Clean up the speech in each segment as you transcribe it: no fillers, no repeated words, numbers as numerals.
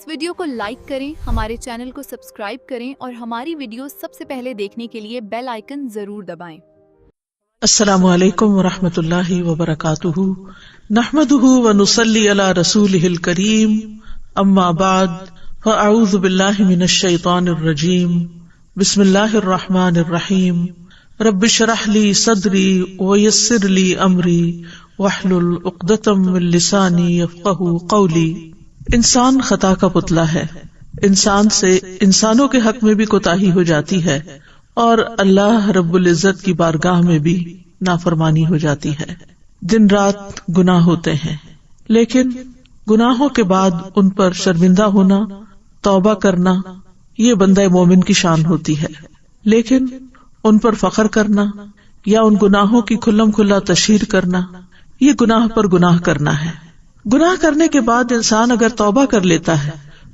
اس video کو like کریں، ہمارے چینل کو سبسکرائب کریں اور ہماری ویڈیو سب سے پہلے دیکھنے کے لیے بیل آئیکن ضرور دبائیں۔ السلام علیکم ورحمۃ اللہ وبرکاتہ، نحمده ونصلی علی رسولہ الکریم، اما بعد فاعوذ باللہ من الشیطان الرجیم، بسم اللہ الرحمن الرحیم، رب اشرح لی صدری ویسر لی امری واحلل عقدۃ من لسانی یفقہوا قولی۔ انسان خطا کا پتلا ہے، انسان سے انسانوں کے حق میں بھی کوتاہی ہو جاتی ہے اور اللہ رب العزت کی بارگاہ میں بھی نافرمانی ہو جاتی ہے۔ دن رات گناہ ہوتے ہیں، لیکن گناہوں کے بعد ان پر شرمندہ ہونا، توبہ کرنا، یہ بندہ مومن کی شان ہوتی ہے۔ لیکن ان پر فخر کرنا یا ان گناہوں کی کھلم کھلا تشہیر کرنا، یہ گناہ پر گناہ کرنا ہے۔ گناہ کرنے کے بعد انسان اگر توبہ کر لیتا ہے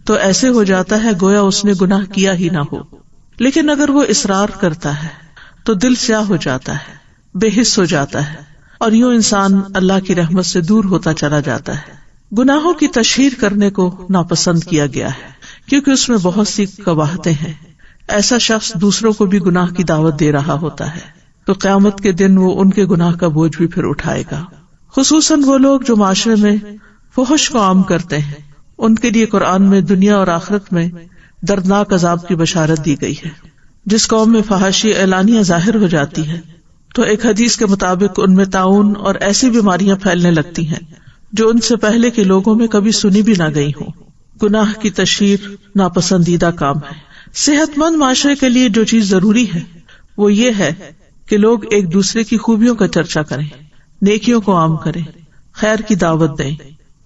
تو ایسے ہو جاتا ہے گویا اس نے گناہ کیا ہی نہ ہو، لیکن اگر وہ اصرار کرتا ہے تو دل سیاہ ہو جاتا ہے، بے حس ہو جاتا ہے، اور یوں انسان اللہ کی رحمت سے دور ہوتا چلا جاتا ہے۔ گناہوں کی تشہیر کرنے کو ناپسند کیا گیا ہے کیونکہ اس میں بہت سی قباحتیں ہیں۔ ایسا شخص دوسروں کو بھی گناہ کی دعوت دے رہا ہوتا ہے تو قیامت کے دن وہ ان کے گناہ کا بوجھ بھی پھر اٹھائے گا۔ خصوصاً وہ لوگ جو معاشرے میں فحش کو عام کرتے ہیں، ان کے لیے قرآن میں دنیا اور آخرت میں دردناک عذاب کی بشارت دی گئی ہے۔ جس قوم میں فحاشی اعلانیہ ظاہر ہو جاتی ہے تو ایک حدیث کے مطابق ان میں طاعون اور ایسی بیماریاں پھیلنے لگتی ہیں جو ان سے پہلے کے لوگوں میں کبھی سنی بھی نہ گئی ہوں۔ گناہ کی تشہیر ناپسندیدہ کام ہے۔ صحت مند معاشرے کے لیے جو چیز ضروری ہے وہ یہ ہے کہ لوگ ایک دوسرے کی خوبیوں کا چرچا کریں، نیکیوں کو عام کریں، خیر کی دعوت دیں،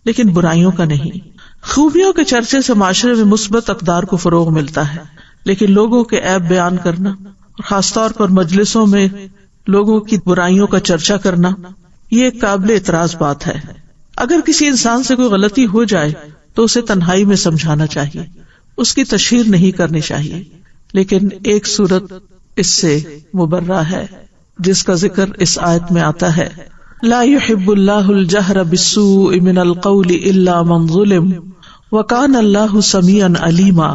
لیکن برائیوں کا نہیں۔ خوبیوں کے چرچے سے معاشرے میں مثبت اقدار کو فروغ ملتا ہے، لیکن لوگوں کے عیب بیان کرنا اور خاص طور پر مجلسوں میں لوگوں کی برائیوں کا چرچا کرنا، یہ ایک قابل اعتراض بات ہے۔ اگر کسی انسان سے کوئی غلطی ہو جائے تو اسے تنہائی میں سمجھانا چاہیے، اس کی تشہیر نہیں کرنی چاہیے۔ لیکن ایک صورت اس سے مبرہ ہے جس کا ذکر اس آیت میں آتا ہے، لا يحب اللہ الجہر بالسوء من القول الا من ظلم وکان اللہ سمیعا علیما۔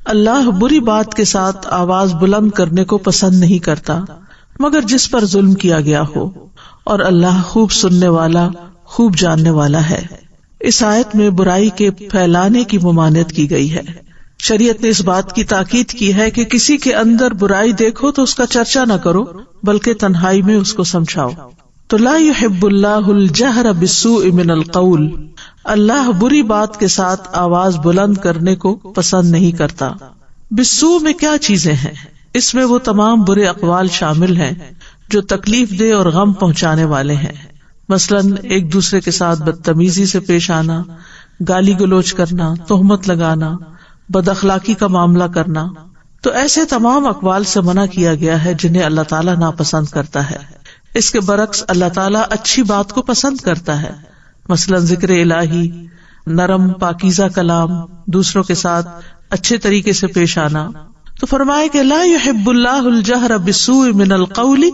اللہ بری بات کے ساتھ آواز بلند کرنے کو پسند نہیں کرتا مگر جس پر ظلم کیا گیا ہو، اور اللہ خوب سننے والا، خوب جاننے والا ہے۔ اس آیت میں برائی کے پھیلانے کی ممانعت کی گئی ہے۔ شریعت نے اس بات کی تاکید کی ہے کہ کسی کے اندر برائی دیکھو تو اس کا چرچا نہ کرو بلکہ تنہائی میں اس کو سمجھاؤ۔ تو لا يحب اللہ الجہر بالسوء من القول، اللہ بری بات کے ساتھ آواز بلند کرنے کو پسند نہیں کرتا۔ بالسوء میں کیا چیزیں ہیں؟ اس میں وہ تمام برے اقوال شامل ہیں جو تکلیف دہ اور غم پہنچانے والے ہیں، مثلاً ایک دوسرے کے ساتھ بدتمیزی سے پیش آنا، گالی گلوچ کرنا، تہمت لگانا، بد اخلاقی کا معاملہ کرنا۔ تو ایسے تمام اقوال سے منع کیا گیا ہے جنہیں اللہ تعالیٰ ناپسند کرتا ہے۔ اس کے برعکس اللہ تعالیٰ اچھی بات کو پسند کرتا ہے، مثلا ذکر الہی، نرم پاکیزہ کلام، دوسروں کے ساتھ اچھے طریقے سے پیش آنا۔ تو فرمائے کہ لا يحب اللہ الجہر بالسوء من القول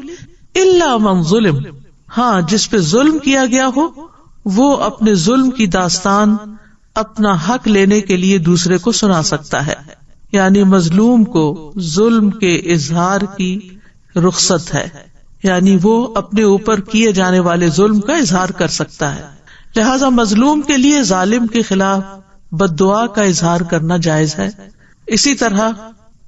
الا من ظلم، ہاں جس پہ ظلم کیا گیا ہو وہ اپنے ظلم کی داستان اپنا حق لینے کے لیے دوسرے کو سنا سکتا ہے، یعنی مظلوم کو ظلم کے اظہار کی رخصت ہے، یعنی وہ اپنے اوپر کیے جانے والے ظلم کا اظہار کر سکتا ہے۔ لہذا مظلوم کے لیے ظالم کے خلاف بد دعا کا اظہار کرنا جائز ہے۔ اسی طرح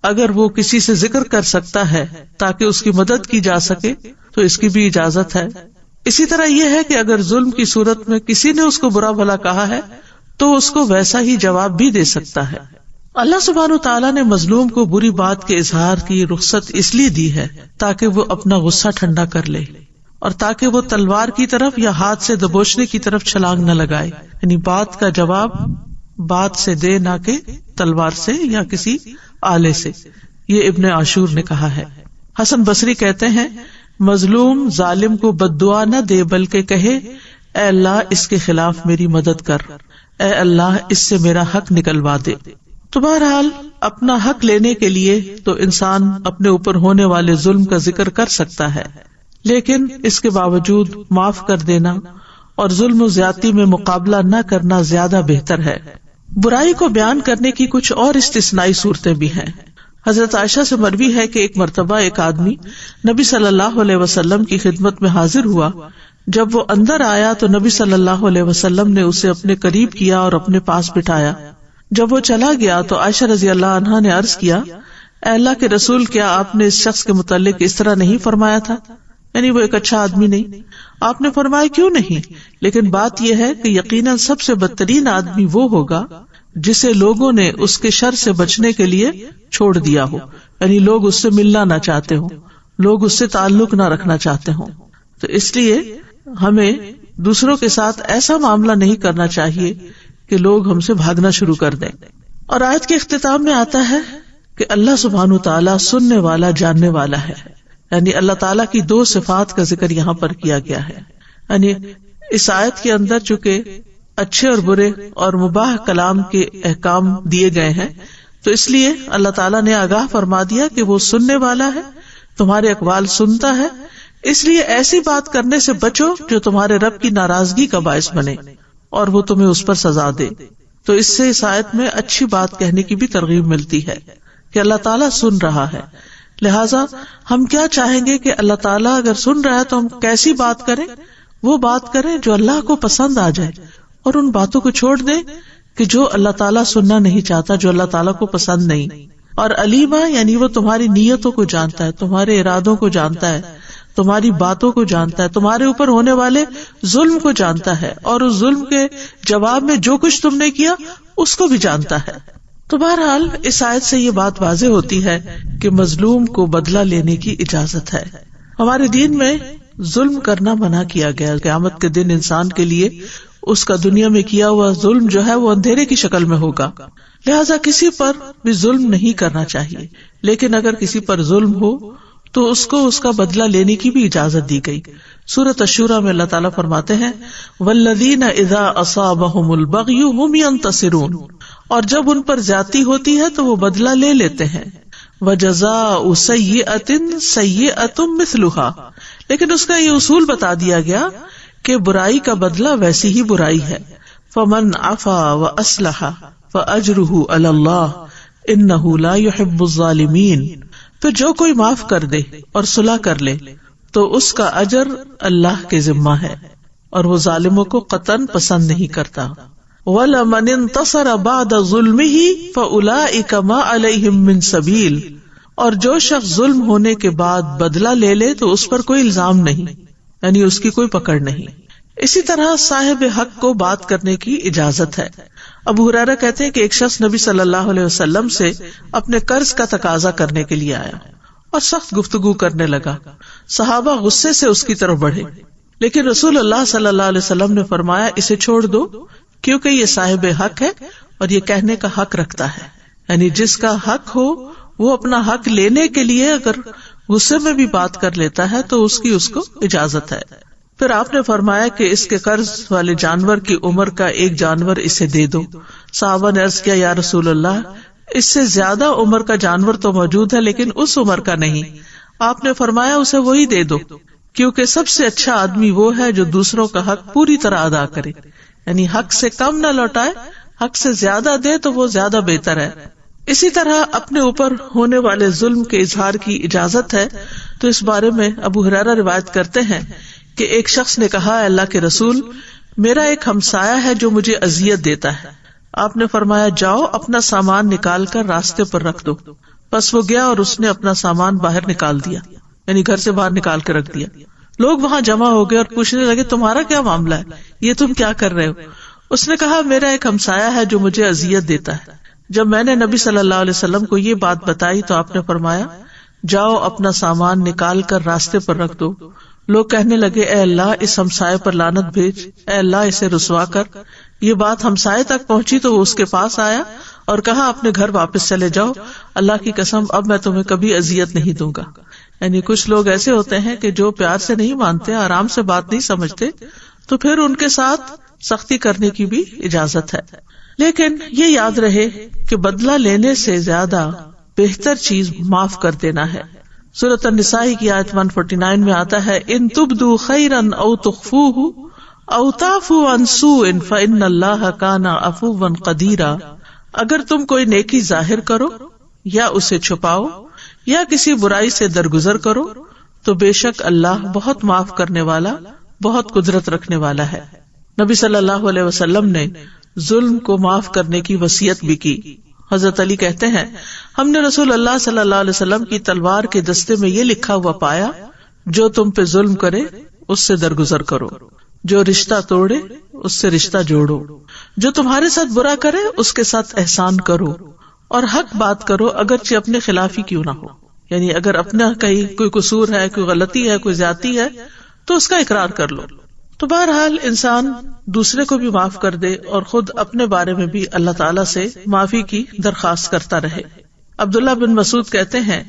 اگر وہ کسی سے ذکر کر سکتا ہے تاکہ اس کی مدد کی جا سکے تو اس کی بھی اجازت ہے۔ اسی طرح یہ ہے کہ اگر ظلم کی صورت میں کسی نے اس کو برا بھلا کہا ہے تو اس کو ویسا ہی جواب بھی دے سکتا ہے۔ اللہ سبحانہ وتعالیٰ نے مظلوم کو بری بات کے اظہار کی رخصت اس لیے دی ہے تاکہ وہ اپنا غصہ ٹھنڈا کر لے اور تاکہ وہ تلوار کی طرف یا ہاتھ سے دبوچنے کی طرف چھلانگ نہ لگائے، یعنی بات کا جواب بات سے دے نہ کہ تلوار سے یا کسی آلے سے۔ یہ ابن عاشور نے کہا ہے۔ حسن بصری کہتے ہیں مظلوم ظالم کو بد دعا نہ دے بلکہ کہے اے اللہ اس کے خلاف میری مدد کر، اے اللہ اس سے میرا حق نکلوا دے۔ تو بہرحال اپنا حق لینے کے لیے تو انسان اپنے اوپر ہونے والے ظلم کا ذکر کر سکتا ہے، لیکن اس کے باوجود معاف کر دینا اور ظلم و زیادتی میں مقابلہ نہ کرنا زیادہ بہتر ہے۔ برائی کو بیان کرنے کی کچھ اور استثنائی صورتیں بھی ہیں. حضرت عائشہ سے مروی ہے کہ ایک مرتبہ ایک آدمی نبی صلی اللہ علیہ وسلم کی خدمت میں حاضر ہوا. جب وہ اندر آیا تو نبی صلی اللہ علیہ وسلم نے اسے اپنے قریب کیا اور اپنے پاس بٹھایا. جب وہ چلا گیا تو عائشہ رضی اللہ عنہا نے عرض کیا، اے اللہ کے رسول، کیا آپ نے اس شخص کے متعلق اس طرح نہیں فرمایا تھا؟ یعنی وہ ایک اچھا آدمی نہیں. آپ نے فرمایا کیوں نہیں، لیکن بات یہ ہے کہ یقیناً سب سے بدترین آدمی وہ ہوگا جسے لوگوں نے اس کے شر سے بچنے کے لیے چھوڑ دیا ہو، یعنی لوگ اس سے ملنا نہ چاہتے ہوں، لوگ اس سے تعلق نہ رکھنا چاہتے ہوں. تو اس لیے ہمیں دوسروں کے ساتھ ایسا معاملہ نہیں کرنا چاہیے کہ لوگ ہم سے بھاگنا شروع کر دیں. اور آیت کے اختتام میں آتا ہے کہ اللہ سبحانہ تعالیٰ سننے والا جاننے والا ہے. یعنی اللہ تعالیٰ کی دو صفات کا ذکر یہاں پر کیا گیا ہے. یعنی اس آیت کے اندر چونکہ اچھے اور برے اور مباح کلام کے احکام دیے گئے ہیں، تو اس لیے اللہ تعالیٰ نے آگاہ فرما دیا کہ وہ سننے والا ہے، تمہارے اقوال سنتا ہے. اس لیے ایسی بات کرنے سے بچو جو تمہارے رب کی ناراضگی کا باعث بنے اور وہ تمہیں اس پر سزا دے. تو اس سے اس آیت میں اچھی بات کہنے کی بھی ترغیب ملتی ہے کہ اللہ تعالیٰ سن رہا ہے. لہٰذا ہم کیا چاہیں گے کہ اللہ تعالیٰ اگر سن رہا ہے تو ہم کیسی بات کریں؟ وہ بات کریں جو اللہ کو پسند آ جائے، اور ان باتوں کو چھوڑ دیں کہ جو اللہ تعالیٰ سننا نہیں چاہتا، جو اللہ تعالیٰ کو پسند نہیں. اور علیمہ یعنی وہ تمہاری نیتوں کو جانتا ہے، تمہارے ارادوں کو جانتا ہے، تمہاری باتوں کو جانتا ہے، تمہارے اوپر ہونے والے ظلم کو جانتا ہے، اور اس ظلم کے جواب میں جو کچھ تم نے کیا اس کو بھی جانتا ہے. تو بہرحال اس آیت سے یہ بات واضح ہوتی ہے کہ مظلوم کو بدلہ لینے کی اجازت ہے. ہمارے دین میں ظلم کرنا منع کیا گیا. قیامت کے دن انسان کے لیے اس کا دنیا میں کیا ہوا ظلم جو ہے وہ اندھیرے کی شکل میں ہوگا. لہٰذا کسی پر بھی ظلم نہیں کرنا چاہیے، لیکن اگر کسی پر ظلم ہو تو اس کو اس کا بدلہ لینے کی بھی اجازت دی گئی. سورۃ الشورى میں اللہ تعالیٰ فرماتے ہیں والذین اذا اصابہم البغی هم ینتصرون، اور جب ان پر زیادتی ہوتی ہے تو وہ بدلہ لے لیتے ہیں. وجزاء سیئۃ سیئۃ مثلھا، لیکن اس کا یہ اصول بتا دیا گیا کہ برائی کا بدلہ ویسی ہی برائی ہے. فمن عفا واصلح فاجرہ علی اللہ انہ لا يحب الظالمین، پھر جو کوئی معاف کر دے اور صلح کر لے تو اس کا اجر اللہ کے ذمہ ہے، اور وہ ظالموں کو قطعاً پسند نہیں کرتا. وَلَمَنِ انتصر بعد ظلمه فأولئک ما علیہم من سبیل، اور جو شخص ظلم ہونے کے بعد بدلہ لے لے تو اس پر کوئی الزام نہیں، یعنی اس کی کوئی پکڑ نہیں. اسی طرح صاحب حق کو بات کرنے کی اجازت ہے. ابو ہریرہ کہتے ہیں کہ ایک شخص نبی صلی اللہ علیہ وسلم سے اپنے قرض کا تقاضا کرنے کے لیے آیا اور سخت گفتگو کرنے لگا. صحابہ غصے سے اس کی طرف بڑھے، لیکن رسول اللہ صلی اللہ علیہ وسلم نے فرمایا اسے چھوڑ دو، کیونکہ یہ صاحب حق ہے اور یہ کہنے کا حق رکھتا ہے. یعنی جس کا حق ہو وہ اپنا حق لینے کے لیے اگر غصے میں بھی بات کر لیتا ہے تو اس کو اجازت ہے. پھر آپ نے فرمایا کہ اس کے قرض والے جانور کی عمر کا ایک جانور اسے دے دو. صحابہ نے عرض کیا یا رسول اللہ، اس سے زیادہ عمر کا جانور تو موجود ہے لیکن اس عمر کا نہیں. آپ نے فرمایا اسے وہی دے دو، کیونکہ سب سے اچھا آدمی وہ ہے جو دوسروں کا حق پوری طرح ادا کرے، یعنی حق سے کم نہ لوٹائے، حق سے زیادہ دے تو وہ زیادہ بہتر ہے. اسی طرح اپنے اوپر ہونے والے ظلم کے اظہار کی اجازت ہے. تو اس بارے میں ابو ہریرہ روایت کرتے ہیں کہ ایک شخص نے کہا اللہ کے رسول، میرا ایک ہمسایہ ہے جو مجھے اذیت دیتا ہے. آپ نے فرمایا جاؤ اپنا سامان نکال کر راستے پر رکھ دو. بس وہ گیا اور اس نے اپنا سامان باہر نکال دیا، یعنی گھر سے باہر نکال کے رکھ دیا. لوگ وہاں جمع ہو گئے اور پوچھنے لگے تمہارا کیا معاملہ ہے، یہ تم کیا کر رہے ہو؟ اس نے کہا میرا ایک ہمسایہ ہے جو مجھے اذیت دیتا ہے. جب میں نے نبی صلی اللہ علیہ وسلم کو یہ بات بتائی تو آپ نے فرمایا جاؤ اپنا سامان نکال کر راستے پر رکھ دو. لوگ کہنے لگے اے اللہ اس ہمسائے پر لعنت بھیج، اے اللہ اسے رسوا کر. یہ بات ہمسائے تک پہنچی تو وہ اس کے پاس آیا اور کہا اپنے گھر واپس چلے جاؤ، اللہ کی قسم اب میں تمہیں کبھی اذیت نہیں دوں گا. یعنی کچھ لوگ ایسے ہوتے ہیں کہ جو پیار سے نہیں مانتے، آرام سے بات نہیں سمجھتے، تو پھر ان کے ساتھ سختی کرنے کی بھی اجازت ہے. لیکن یہ یاد رہے کہ بدلہ لینے سے زیادہ بہتر چیز معاف کر دینا ہے. سورۃ النساء کی آیت 149 میں آتا ہے ان تبدوا خیرا او تخفوہ او تعفوا عن سوء فإن اللہ کان عفوا قدیرا، اگر تم کوئی نیکی ظاہر کرو یا اسے چھپاؤ یا کسی برائی سے درگزر کرو تو بے شک اللہ بہت معاف کرنے والا، بہت قدرت رکھنے والا ہے۔ نبی صلی اللہ علیہ وسلم نے ظلم کو معاف کرنے کی وصیت بھی کی۔ حضرت علی کہتے ہیں ہم نے رسول اللہ صلی اللہ علیہ وسلم کی تلوار کے دستے میں یہ لکھا ہوا پایا، جو تم پہ ظلم کرے اس سے درگزر کرو، جو رشتہ توڑے اس سے رشتہ جوڑو، جو تمہارے ساتھ برا کرے اس کے ساتھ احسان کرو، اور حق بات کرو اگرچہ اپنے خلاف ہی کیوں نہ ہو۔ یعنی اگر اپنا کہیں کوئی قصور ہے، کوئی غلطی ہے، کوئی زیادتی ہے تو اس کا اقرار کر لو۔ تو بہرحال انسان دوسرے کو بھی معاف کر دے اور خود اپنے بارے میں بھی اللہ تعالیٰ سے معافی کی درخواست کرتا رہے۔ عبداللہ بن مسعود کہتے ہیں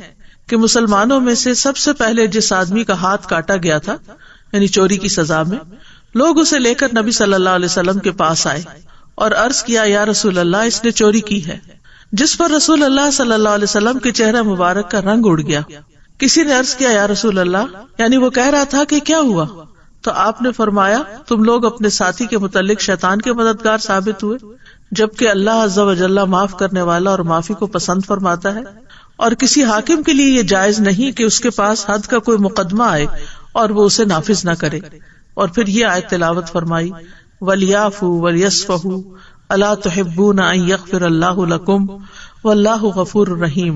کہ مسلمانوں میں سے سب سے پہلے جس آدمی کا ہاتھ کاٹا گیا تھا، یعنی چوری کی سزا میں، لوگ اسے لے کر نبی صلی اللہ علیہ وسلم کے پاس آئے اور عرض کیا یا رسول اللہ اس نے چوری کی ہے، جس پر رسول اللہ صلی اللہ علیہ وسلم کے چہرہ مبارک کا رنگ اڑ گیا۔ کسی نے عرض کیا یا رسول اللہ، یعنی وہ کہہ رہا تھا کہ کیا ہوا؟ تو آپ نے فرمایا تم لوگ اپنے ساتھی کے متعلق شیطان کے مددگار ثابت ہوئے، جبکہ اللہ عز و جل معاف کرنے والا اور معافی کو پسند فرماتا ہے، اور کسی حاکم کے لیے یہ جائز نہیں کہ اس کے پاس حد کا کوئی مقدمہ آئے اور وہ اسے نافذ نہ کرے۔ اور پھر یہ آیت تلاوت فرمائی وَلْيَعْفُوا وَلْيَصْفَحُوا أَلَا تُحِبُّونَ أَن يَغْفِرَ اللَّهُ لَكُمْ وَاللَّهُ غَفُورٌ رَحِيمٌ۔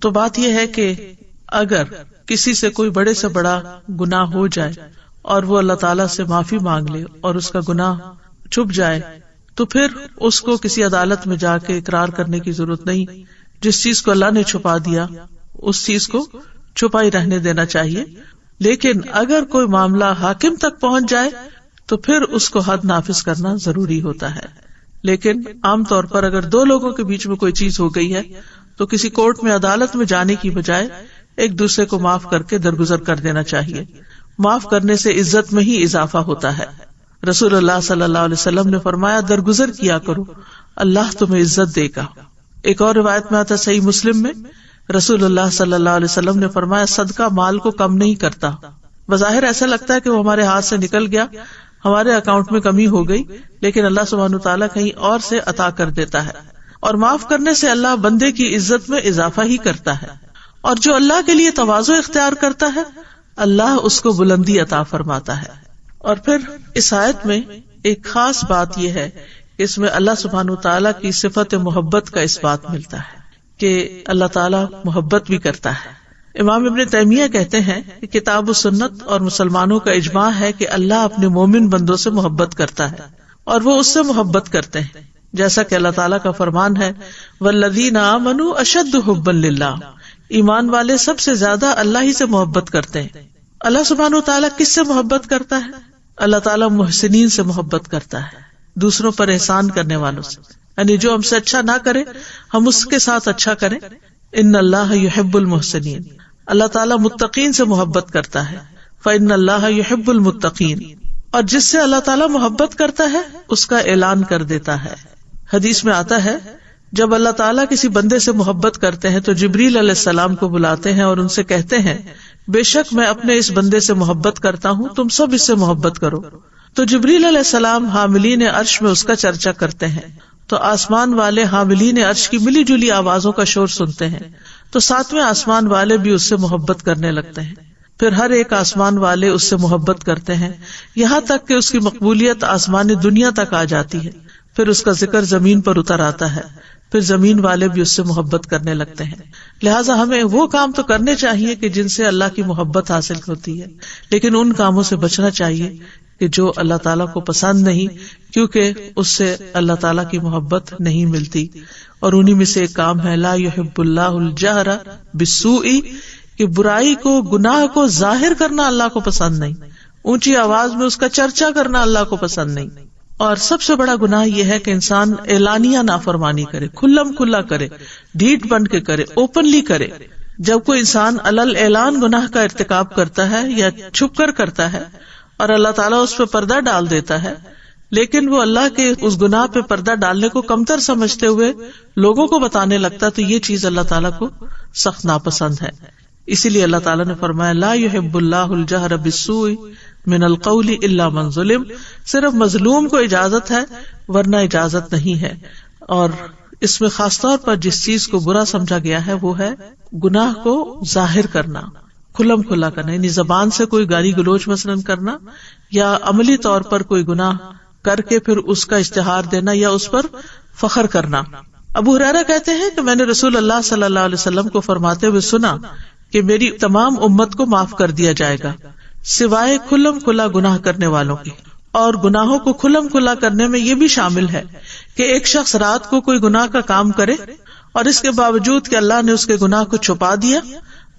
تو بات یہ ہے کہ اگر کسی سے کوئی بڑے سے بڑا گناہ ہو جائے اور وہ اللہ تعالیٰ سے معافی مانگ لے اور اس کا گناہ چھپ جائے تو پھر اس کو کسی عدالت میں جا کے اقرار کرنے کی ضرورت نہیں۔ جس چیز کو اللہ نے چھپا دیا اس چیز کو چھپا ہی رہنے دینا چاہیے، لیکن اگر کوئی معاملہ حاکم تک پہنچ جائے تو پھر اس کو حد نافذ کرنا ضروری ہوتا ہے۔ لیکن عام طور پر اگر دو لوگوں کے بیچ میں کوئی چیز ہو گئی ہے تو کسی کورٹ میں عدالت میں جانے کی بجائے ایک دوسرے کو معاف کر کے درگزر کر دینا چاہیے۔ معاف کرنے سے عزت میں ہی اضافہ ہوتا ہے۔ رسول اللہ صلی اللہ علیہ وسلم نے فرمایا درگزر کیا کرو، اللہ تمہیں عزت دے گا۔ ایک اور روایت میں آتا صحیح مسلم میں رسول اللہ صلی اللہ علیہ وسلم نے فرمایا صدقہ مال کو کم نہیں کرتا۔ بظاہر ایسا لگتا ہے کہ وہ ہمارے ہاتھ سے نکل گیا، ہمارے اکاؤنٹ میں کمی ہو گئی، لیکن اللہ سبحانہ تعالیٰ کہیں اور سے عطا کر دیتا ہے، اور معاف کرنے سے اللہ بندے کی عزت میں اضافہ ہی کرتا ہے، اور جو اللہ کے لیے تواضع اختیار کرتا ہے اللہ اس کو بلندی عطا فرماتا ہے۔ اور پھر اس آیت میں ایک خاص بات یہ ہے کہ اس میں اللہ سبحانہ تعالیٰ کی صفت محبت کا اس بات ملتا ہے کہ اللہ تعالیٰ محبت بھی کرتا ہے۔ امام ابن تیمیہ کہتے ہیں کہ کتاب و سنت اور مسلمانوں کا اجماع ہے کہ اللہ اپنے مومن بندوں سے محبت کرتا ہے اور وہ اس سے محبت کرتے ہیں، جیسا کہ اللہ تعالیٰ کا فرمان ہے والذین آمنوا اشد حبا للہ، ایمان والے سب سے زیادہ اللہ ہی سے محبت کرتے ہیں۔ اللہ سبحانہ وتعالیٰ کس سے محبت کرتا ہے؟ اللہ تعالیٰ محسنین سے محبت کرتا ہے، دوسروں پر احسان کرنے والوں سے، یعنی جو ہم سے اچھا نہ کرے ہم اس کے ساتھ اچھا کریں۔ ان اللہ یحب المحسنین، اللہ تعالیٰ متقین سے محبت کرتا ہے، فإن اللہ یحب المتقین، اور جس سے اللہ تعالیٰ محبت کرتا ہے اس کا اعلان کر دیتا ہے۔ حدیث میں آتا ہے جب اللہ تعالیٰ کسی بندے سے محبت کرتے ہیں تو جبریل علیہ السلام کو بلاتے ہیں اور ان سے کہتے ہیں بے شک میں اپنے اس بندے سے محبت کرتا ہوں، تم سب اس سے محبت کرو۔ تو جبریل علیہ السلام حاملین عرش میں اس کا چرچا کرتے ہیں، تو آسمان والے حاملین عرش کی ملی جلی آوازوں کا شور سنتے ہیں، تو ساتویں آسمان والے بھی اس سے محبت کرنے لگتے ہیں، پھر ہر ایک آسمان والے اس سے محبت کرتے ہیں، یہاں تک کہ اس کی مقبولیت آسمان دنیا تک آ جاتی ہے، پھر اس کا ذکر زمین پر اتر آتا ہے، پھر زمین والے بھی اس سے محبت کرنے لگتے ہیں۔ لہٰذا ہمیں وہ کام تو کرنے چاہیے کہ جن سے اللہ کی محبت حاصل ہوتی ہے، لیکن ان کاموں سے بچنا چاہیے کہ جو اللہ تعالیٰ کو پسند نہیں، کیونکہ اس سے اللہ تعالیٰ کی محبت نہیں ملتی۔ اور انہی میں سے ایک کام ہے لا یحب اللہ الجہر بالسوء، کہ برائی کو، گناہ کو ظاہر کرنا اللہ کو پسند نہیں، اونچی آواز میں اس کا چرچا کرنا اللہ کو پسند نہیں۔ اور سب سے بڑا گناہ یہ ہے کہ انسان اعلانیہ نافرمانی کرے، کھلم کھلا کرے، ڈھیٹ بن کے کرے، اوپنلی کرے۔ جب کوئی انسان علل اعلان گناہ کا ارتکاب کرتا ہے یا چھپ کر کرتا ہے اور اللہ تعالیٰ اس پہ پردہ ڈال دیتا ہے، لیکن وہ اللہ کے اس گناہ پہ پردہ ڈالنے کو کمتر سمجھتے ہوئے لوگوں کو بتانے لگتا، تو یہ چیز اللہ تعالیٰ کو سخت ناپسند ہے۔ اسی لیے اللہ تعالیٰ نے فرمایا لا یحب اللہ الجہر بالسوء من القول الا من ظلم، صرف مظلوم کو اجازت ہے ورنہ اجازت نہیں ہے. اور اس میں خاص طور پر جس چیز کو برا سمجھا گیا ہے وہ ہے گناہ کو ظاہر کرنا، کھلم کھلا کرنا، یعنی زبان سے کوئی گالی گلوچ مثلاً کرنا یا عملی طور پر کوئی گناہ کر کے پھر اس کا اشتہار دینا یا اس پر فخر کرنا. ابو ہریرہ کہتے ہیں کہ میں نے رسول اللہ صلی اللہ علیہ وسلم کو فرماتے ہوئے سنا کہ میری تمام امت کو معاف کر دیا جائے گا سوائے کھلم کھلا گناہ کرنے والوں کی. اور گناہوں کو کھلم کھلا کرنے میں یہ بھی شامل ہے کہ ایک شخص رات کو کوئی گناہ کا کام کرے اور اس کے باوجود کہ اللہ نے اس کے گناہ کو چھپا دیا،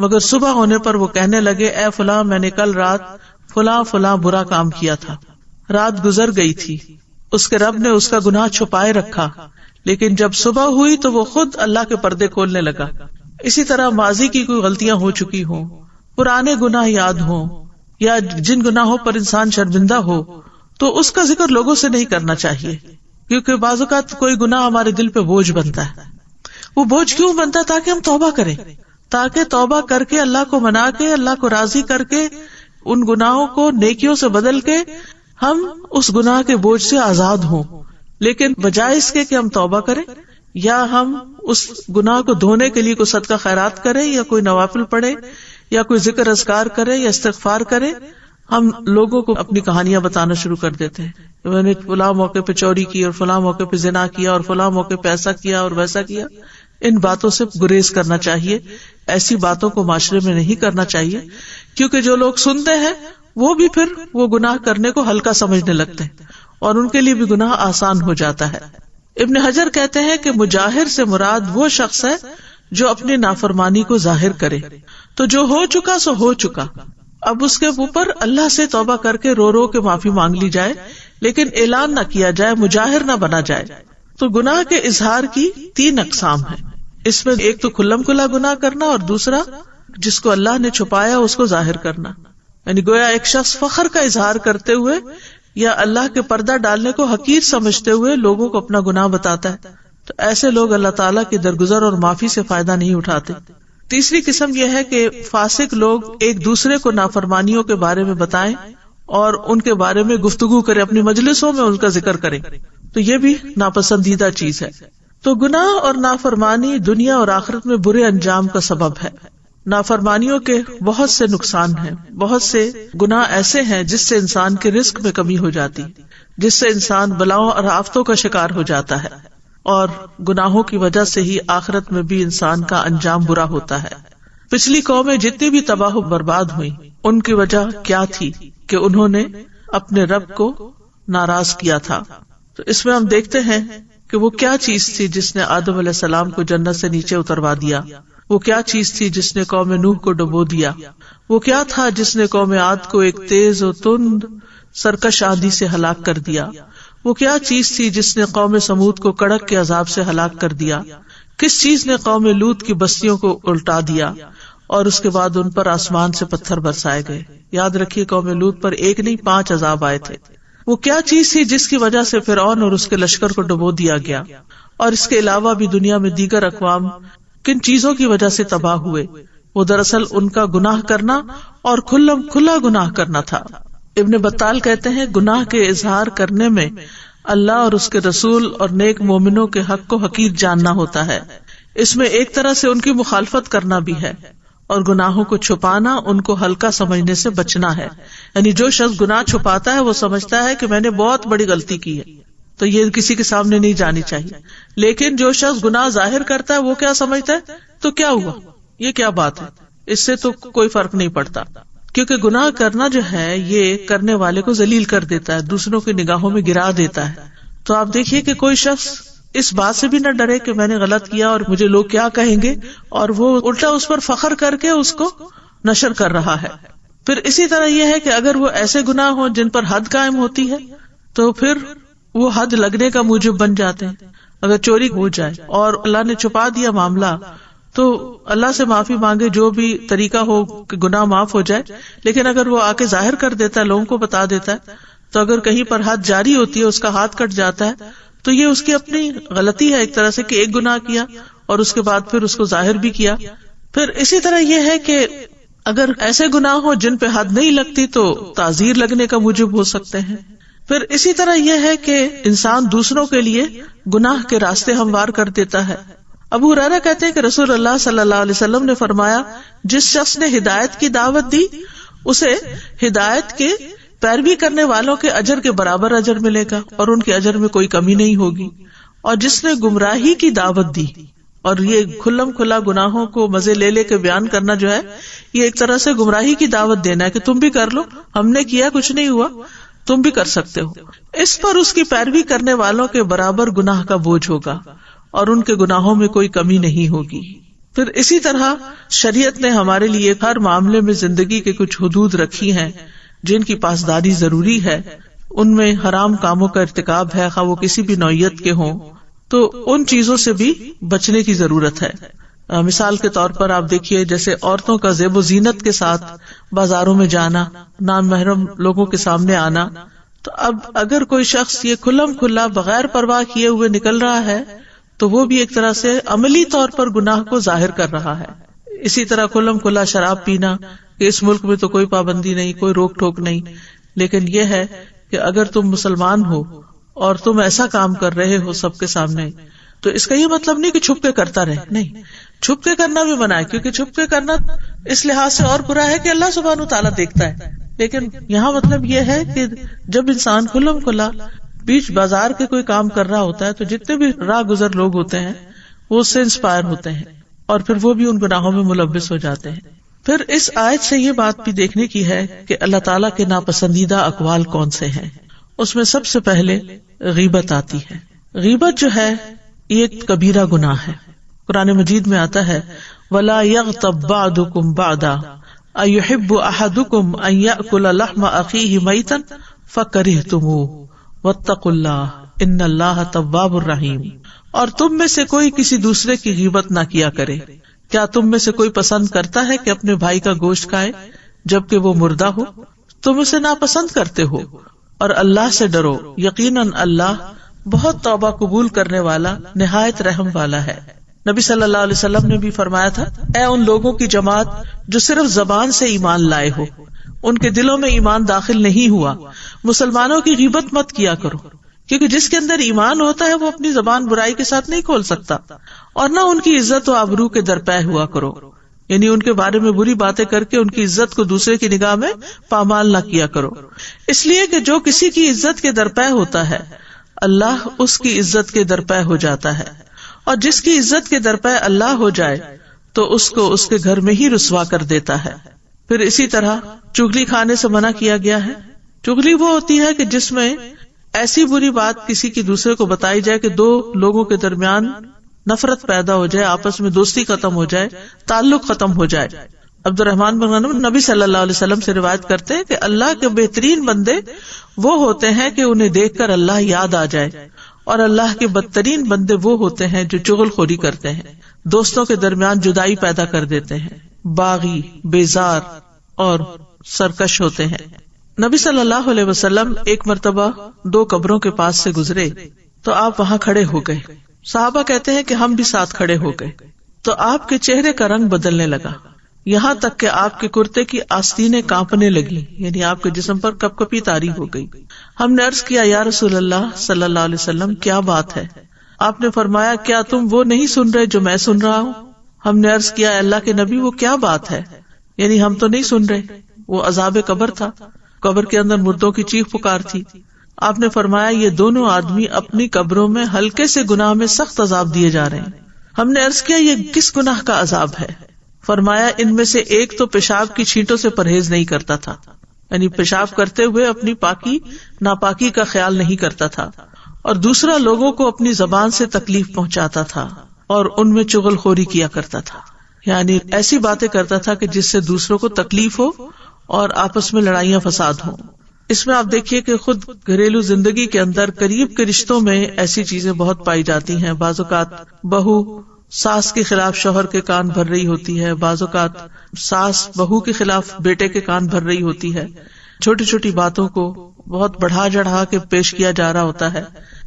مگر صبح ہونے پر وہ کہنے لگے اے فلاں میں نے کل رات فلاں فلاں برا کام کیا تھا، رات گزر گئی تھی، اس کے رب نے اس کا گناہ چھپائے رکھا، لیکن جب صبح ہوئی تو وہ خود اللہ کے پردے کھولنے لگا. اسی طرح ماضی کی کوئی غلطیاں ہو چکی ہوں، پرانے گناہ یاد ہوں یا جن گناہوں پر انسان شرمندہ ہو تو اس کا ذکر لوگوں سے نہیں کرنا چاہیے، کیونکہ بعض اوقات کوئی گناہ ہمارے دل پہ بوجھ بنتا ہے. وہ بوجھ کیوں بنتا ہے؟ تاکہ ہم توبہ کریں، تاکہ توبہ کر کے اللہ کو منا کے اللہ کو راضی کر کے ان گناہوں کو نیکیوں سے بدل کے ہم اس گناہ کے بوجھ سے آزاد ہوں. لیکن بجائے اس کے کہ ہم توبہ کریں یا ہم اس گناہ کو دھونے کے لیے کوئی صدقہ خیرات کریں یا کوئی نوافل پڑھے یا کوئی ذکر اذکار کرے یا استغفار کرے، ہم لوگوں کو اپنی کہانیاں بتانا شروع کر دیتے ہیں. میں نے فلاں موقع پہ چوری کی اور فلاں موقع پہ زنا کیا اور فلاں موقع پہ ایسا کیا اور ویسا کیا. ان باتوں سے گریز کرنا چاہیے، ایسی باتوں کو معاشرے میں نہیں کرنا چاہیے، کیونکہ جو لوگ سنتے ہیں وہ بھی پھر وہ گناہ کرنے کو ہلکا سمجھنے لگتے ہیں اور ان کے لیے بھی گناہ آسان ہو جاتا ہے. ابن حجر کہتے ہیں کہ مجاہر سے مراد وہ شخص ہے جو اپنی نافرمانی کو ظاہر کرے. تو جو ہو چکا سو ہو چکا، اب اس کے اوپر اللہ سے توبہ کر کے رو رو کے معافی مانگ لی جائے، لیکن اعلان نہ کیا جائے، مجاہر نہ بنا جائے. تو گناہ کے اظہار کی 3 اقسام ہیں. اس میں ایک تو کھلم کھلا گناہ کرنا اور دوسرا جس کو اللہ نے چھپایا اس کو ظاہر کرنا، یعنی گویا ایک شخص فخر کا اظہار کرتے ہوئے یا اللہ کے پردہ ڈالنے کو حقیر سمجھتے ہوئے لوگوں کو اپنا گناہ بتاتا ہے. تو ایسے لوگ اللہ تعالیٰ کی درگزر اور معافی سے فائدہ نہیں اٹھاتے. تیسری قسم یہ ہے کہ فاسق لوگ ایک دوسرے کو نافرمانیوں کے بارے میں بتائیں اور ان کے بارے میں گفتگو کریں، اپنی مجلسوں میں ان کا ذکر کریں، تو یہ بھی ناپسندیدہ چیز ہے. تو گناہ اور نافرمانی دنیا اور آخرت میں برے انجام کا سبب ہے. نافرمانیوں کے بہت سے نقصان ہیں، بہت سے گناہ ایسے ہیں جس سے انسان کے رزق میں کمی ہو جاتی، جس سے انسان بلاؤں اور آفتوں کا شکار ہو جاتا ہے، اور گناہوں کی وجہ سے ہی آخرت میں بھی انسان کا انجام برا ہوتا ہے. پچھلی قومیں جتنی بھی تباہ و برباد ہوئی ان کی وجہ کیا تھی کہ انہوں نے اپنے رب کو ناراض کیا تھا. تو اس میں ہم دیکھتے ہیں کہ وہ کیا چیز تھی جس نے آدم علیہ السلام کو جنت سے نیچے اتروا دیا، وہ کیا چیز تھی جس نے قوم نوح کو ڈبو دیا، وہ کیا تھا جس نے قوم عاد کو ایک تیز و تند سرکش آندھی سے ہلاک کر دیا، وہ کیا چیز تھی جس نے قوم سمود کو کڑک کے عذاب سے ہلاک کر دیا، کس چیز نے قوم لوط کی بستیوں کو الٹا دیا اور اس کے بعد ان پر آسمان سے پتھر برسائے گئے. یاد رکھیے قوم لوط پر 1 نہیں 5 عذاب آئے تھے. وہ کیا چیز تھی جس کی وجہ سے فرعون اور اس کے لشکر کو ڈبو دیا گیا، اور اس کے علاوہ بھی دنیا میں دیگر اقوام کن چیزوں کی وجہ سے تباہ ہوئے. وہ دراصل ان کا گناہ کرنا اور کھلم کھلا گناہ کرنا تھا. ابن بطال کہتے ہیں گناہ کے اظہار کرنے میں اللہ اور اس کے رسول اور نیک مومنوں کے حق کو حقیر جاننا ہوتا ہے. اس میں ایک طرح سے ان کی مخالفت کرنا بھی ہے، اور گناہوں کو چھپانا ان کو ہلکا سمجھنے سے بچنا ہے. یعنی جو شخص گناہ چھپاتا ہے وہ سمجھتا ہے کہ میں نے بہت بڑی غلطی کی ہے تو یہ کسی کے سامنے نہیں جانی چاہیے. لیکن جو شخص گناہ ظاہر کرتا ہے وہ کیا سمجھتا ہے، تو کیا ہوا، یہ کیا بات ہے، اس سے تو کوئی فرق نہیں پڑتا. کیونکہ گناہ کرنا جو ہے یہ کرنے والے کو ذلیل کر دیتا ہے، دوسروں کی نگاہوں میں گرا دیتا ہے. تو آپ دیکھیے کہ کوئی شخص اس بات سے بھی نہ ڈرے کہ میں نے غلط کیا اور مجھے لوگ کیا کہیں گے، اور وہ الٹا اس پر فخر کر کے اس کو نشر کر رہا ہے. پھر اسی طرح یہ ہے کہ اگر وہ ایسے گناہ ہوں جن پر حد قائم ہوتی ہے تو پھر وہ حد لگنے کا موجب بن جاتے ہیں. اگر چوری ہو جائے اور اللہ نے چھپا دیا معاملہ تو اللہ سے معافی مانگے، جو بھی طریقہ ہو کہ گناہ معاف ہو جائے. لیکن اگر وہ آ کے ظاہر کر دیتا ہے، لوگوں کو بتا دیتا ہے، تو اگر کہیں پر حد جاری ہوتی ہے، اس کا ہاتھ کٹ جاتا ہے، تو یہ اس کی اپنی غلطی ہے ایک طرح سے کہ ایک گناہ کیا اور اس کے بعد پھر اس کو ظاہر بھی کیا. پھر اسی طرح یہ ہے کہ اگر ایسے گناہ ہو جن پہ حد نہیں لگتی تو تعزیر لگنے کا موجب ہو سکتے ہیں. پھر اسی طرح یہ ہے کہ انسان دوسروں کے لیے گناہ کے راستے ہموار کر دیتا ہے. ابو ہریرہ کہتے ہیں کہ رسول اللہ صلی اللہ علیہ وسلم نے فرمایا، جس شخص نے ہدایت کی دعوت دی اسے ہدایت کے پیروی کرنے والوں کے اجر کے برابر اجر ملے گا اور ان کے اجر میں کوئی کمی نہیں ہوگی. اور جس نے گمراہی کی دعوت دی، اور یہ کھلم کھلا گناہوں کو مزے لے لے کے بیان کرنا جو ہے، یہ ایک طرح سے گمراہی کی دعوت دینا ہے کہ تم بھی کر لو، ہم نے کیا کچھ نہیں ہوا، تم بھی کر سکتے ہو. اس پر اس کی پیروی کرنے والوں کے برابر گناہ کا بوجھ ہوگا اور ان کے گناہوں میں کوئی کمی نہیں ہوگی. پھر اسی طرح شریعت نے ہمارے لیے ہر معاملے میں زندگی کے کچھ حدود رکھی ہیں جن کی پاسداری ضروری ہے. ان میں حرام کاموں کا ارتکاب ہے، خواہ وہ کسی بھی نوعیت کے ہوں، تو ان چیزوں سے بھی بچنے کی ضرورت ہے. مثال کے طور پر آپ دیکھیے، جیسے عورتوں کا زیب و زینت کے ساتھ بازاروں میں جانا، نام محرم لوگوں کے سامنے آنا. تو اب اگر کوئی شخص یہ کھلم کھلا بغیر پرواہ کیے ہوئے نکل رہا ہے تو وہ بھی ایک طرح سے عملی طور پر گناہ کو ظاہر کر رہا ہے. اسی طرح کھلم کھلا شراب پینا، کہ اس ملک میں تو کوئی پابندی نہیں، کوئی روک ٹوک نہیں، لیکن یہ ہے کہ اگر تم مسلمان ہو اور تم ایسا کام کر رہے ہو سب کے سامنے، تو اس کا یہ مطلب نہیں کہ چھپ کے کرتا رہے. نہیں، چھپ کے کرنا بھی منع ہے، کیونکہ چھپ کے کرنا اس لحاظ سے اور برا ہے کہ اللہ سبحانہ وتعالیٰ دیکھتا ہے. لیکن یہاں مطلب یہ ہے کہ جب انسان کھلم کھلا بیچ بازار کے کوئی کام کر رہا ہوتا ہے تو جتنے بھی راہ گزر لوگ ہوتے ہیں وہ اس سے انسپائر ہوتے ہیں اور پھر وہ بھی ان گناہوں میں ملوث ہو جاتے ہیں. پھر اس آیت سے یہ بات بھی دیکھنے کی ہے کہ اللہ تعالیٰ کے ناپسندیدہ اقوال کون سے ہیں. اس میں سب سے پہلے غیبت آتی ہے. غیبت جو ہے یہ ایک کبیرہ گناہ ہے. قرآن مجید میں آتا ہے وَلَا يَغْتَبْ بَعْضُكُمْ بَعْضًا أَيُحِبُّ أَحَدُكُمْ أَن يَأْكُلَ لَحْمَ أَخِيهِ مَيْتًا فَكَرِهْتُمُوهُ وَاتَّقُوا اللَّهَ إِنَّ اللَّهَ تَوَّابٌ رَحِيمٌ. اور تم میں سے کوئی کسی دوسرے کی غیبت نہ کیا کرے. کیا تم میں سے کوئی پسند کرتا ہے کہ اپنے بھائی کا گوشت کھائے جبکہ وہ مردہ ہو؟ تم اسے ناپسند کرتے ہو. اور اللہ سے ڈرو، یقیناً اللہ بہت توبہ قبول کرنے والا، نہایت رحم والا ہے. نبی صلی اللہ علیہ وسلم نے بھی فرمایا تھا، اے ان لوگوں کی جماعت جو صرف زبان سے ایمان لائے ہو، ان کے دلوں میں ایمان داخل نہیں ہوا، مسلمانوں کی غیبت مت کیا کرو، کیونکہ جس کے اندر ایمان ہوتا ہے وہ اپنی زبان برائی کے ساتھ نہیں کھول سکتا. اور نہ ان کی عزت و آبرو کے درپے ہوا کرو، یعنی ان کے بارے میں بری باتیں کر کے ان کی عزت کو دوسرے کی نگاہ میں پامال نہ کیا کرو. اس لیے کہ جو کسی کی عزت کے درپے ہوتا ہے اللہ اس کی عزت کے درپے ہو جاتا ہے، اور جس کی عزت کے درپے اللہ ہو جائے تو اس کو اس کے گھر میں ہی رسوا کر دیتا ہے. پھر اسی طرح چغلی کھانے سے منع کیا گیا ہے. چغلی وہ ہوتی ہے کہ جس میں ایسی بری بات کسی کی دوسرے کو بتائی جائے کہ دو لوگوں کے درمیان نفرت پیدا ہو جائے، آپس میں دوستی ختم ہو جائے، تعلق ختم ہو جائے. عبد الرحمن بن غنم نبی صلی اللہ علیہ وسلم سے روایت کرتے ہیں کہ اللہ کے بہترین بندے وہ ہوتے ہیں کہ انہیں دیکھ کر اللہ یاد آ جائے، اور اللہ کے بدترین بندے وہ ہوتے ہیں جو چغل خوری کرتے ہیں، دوستوں کے درمیان جدائی پیدا کر دیتے ہیں، باغی، بیزار اور سرکش ہوتے ہیں. نبی صلی اللہ علیہ وسلم ایک مرتبہ 2 قبروں کے پاس سے گزرے تو آپ وہاں کھڑے ہو گئے. صحابہ کہتے ہیں کہ ہم بھی ساتھ کھڑے ہو گئے تو آپ کے چہرے کا رنگ بدلنے لگا، یہاں تک کہ آپ کے کرتے کی آستینیں کانپنے لگی، یعنی آپ کے جسم پر کپ کپی طاری ہو گئی. ہم نے عرض کیا یا رسول اللہ صلی اللہ علیہ وسلم کیا بات ہے؟ آپ نے فرمایا کیا تم وہ نہیں سن رہے جو میں سن رہا ہوں؟ ہم نے عرض کیا اللہ کے نبی وہ کیا بات ہے؟ یعنی ہم تو نہیں سن رہے. وہ عذاب قبر تھا، قبر کے اندر مردوں کی چیخ پکار تھی. آپ نے فرمایا یہ دونوں آدمی اپنی قبروں میں ہلکے سے گناہ میں سخت عذاب دیے جا رہے ہیں. ہم نے عرض کیا یہ کس گناہ کا عذاب ہے؟ فرمایا ان میں سے ایک تو پیشاب کی چھینٹوں سے پرہیز نہیں کرتا تھا، یعنی پیشاب کرتے ہوئے اپنی پاکی ناپاکی کا خیال نہیں کرتا تھا، اور دوسرا لوگوں کو اپنی زبان سے تکلیف پہنچاتا تھا اور ان میں چغل خوری کیا کرتا تھا، یعنی ایسی باتیں کرتا تھا کہ جس سے دوسروں کو تکلیف ہو اور آپس میں لڑائیاں فساد ہوں. اس میں آپ دیکھیے کہ خود گھریلو زندگی کے اندر قریب کے رشتوں میں ایسی چیزیں بہت پائی جاتی ہیں. بعض اوقات بہو ساس کے خلاف شوہر کے کان بھر رہی ہوتی ہے، بعض اوقات ساس بہو کے خلاف بیٹے کے کان بھر رہی ہوتی ہے. چھوٹی چھوٹی باتوں کو بہت بڑھا چڑھا کے پیش کیا جا رہا ہوتا ہے.